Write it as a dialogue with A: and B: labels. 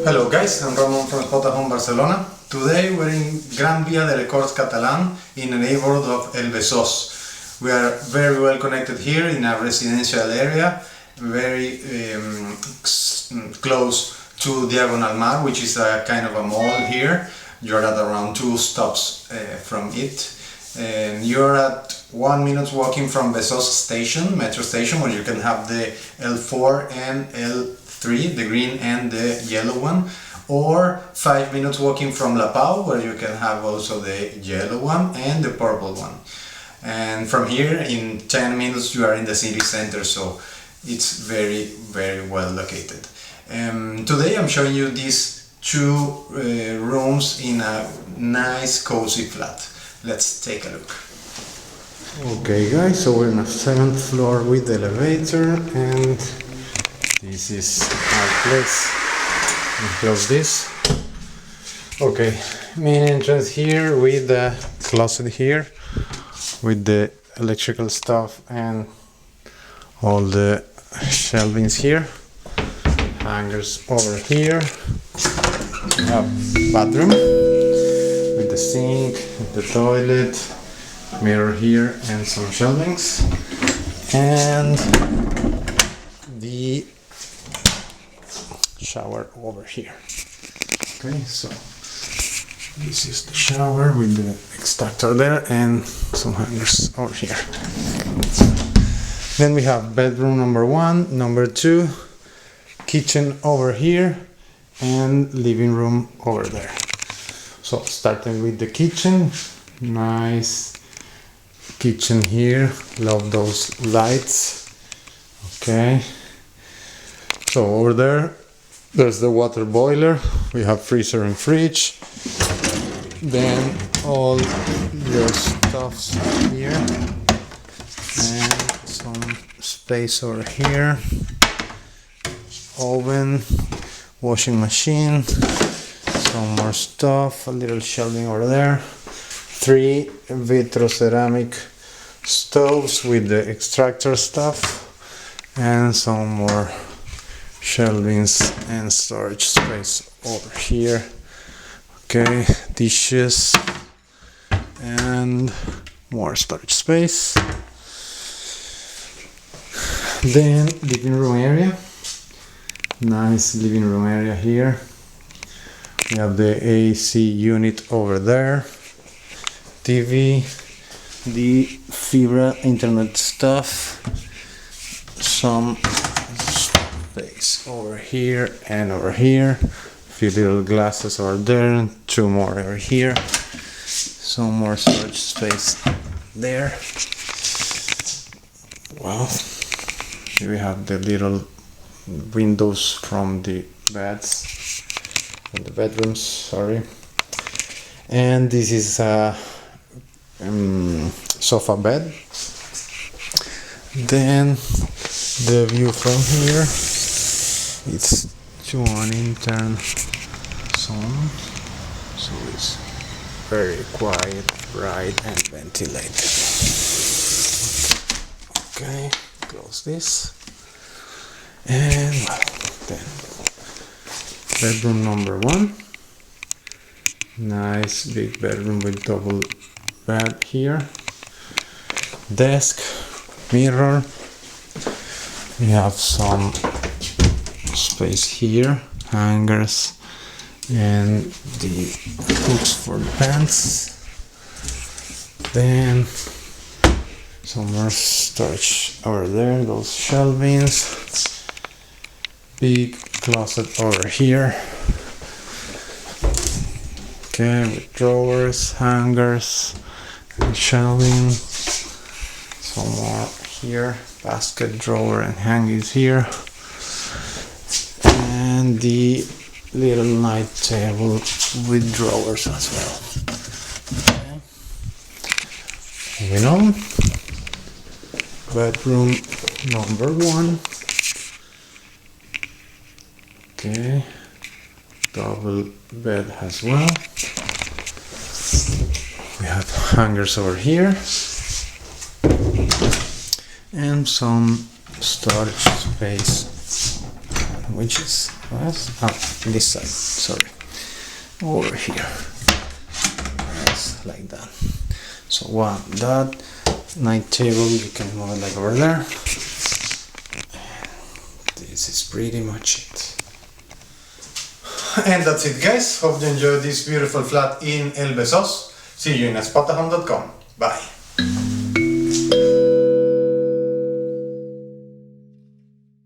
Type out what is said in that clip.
A: Hello guys, I'm Ramon from Spotahome, Barcelona. Today we're in Gran Vía de Records Catalan in the neighborhood of El Besòs. We are very well connected here in a residential area, very close to Diagonal Mar, which is a kind of a mall here. You're at around 2 stops from it. And you're at 1 minute walking from Besòs station, metro station, where you can have the L4 and L3, the green and the yellow one, or 5 minutes walking from La Pau, where you can have also the yellow one and the purple one. And from here, in 10 minutes, you are in the city center, so it's very, very well located. Today I'm showing you these two rooms in a nice, cozy flat. Let's take a look. Okay guys, so we're on the 7th floor with the elevator, and this is our place. Close this. Okay, main entrance here with the closet here with the electrical stuff and all the shelvings here. Hangers over here. We have bathroom with the sink, the toilet, mirror here and some shelvings, and the shower over here. Okay, so this is the shower with the extractor there and some hangers over here. Then we have bedroom number 1, number 2, kitchen over here, and living room over there. So starting with the kitchen, nice kitchen here, love those lights. Okay, so over there's the water boiler, we have freezer and fridge, then all your stuffs here, and some space over here, oven, washing machine, some more stuff, a little shelving over there, 3 vitroceramic stoves with the extractor stuff, and some more shelvings and storage space over here. Okay, dishes and more storage space. Then living room area, nice living room area here. We have the AC unit over there, TV, the fibra internet stuff, some space over here and over here, a few little glasses over there, 2 more over here, some more storage space there. Well, here we have the little windows from the beds, from the bedrooms, sorry. And this is a sofa bed. Then the view from here, it's to an intern zone, so it's very quiet, bright and ventilated. Okay, close this, and well, then bedroom number 1, nice big bedroom with double bed here, desk, mirror. We have some space here, hangers and the hooks for the pants. Then some more storage over there, those shelvings, big closet over here. Okay, with drawers, hangers and shelving. Some more here, basket, drawer and hangings here, and the little night table with drawers as well. Okay. Moving on, bedroom number 1. Okay, double bed as well. We have hangers over here and some storage space
B: which is this side, sorry, over here. Yes, like that. So that night table, you can move it like over there. This is pretty much it.
A: And that's it, guys. Hope you enjoyed this beautiful flat in El Besòs. See you in spotahome.com. Bye.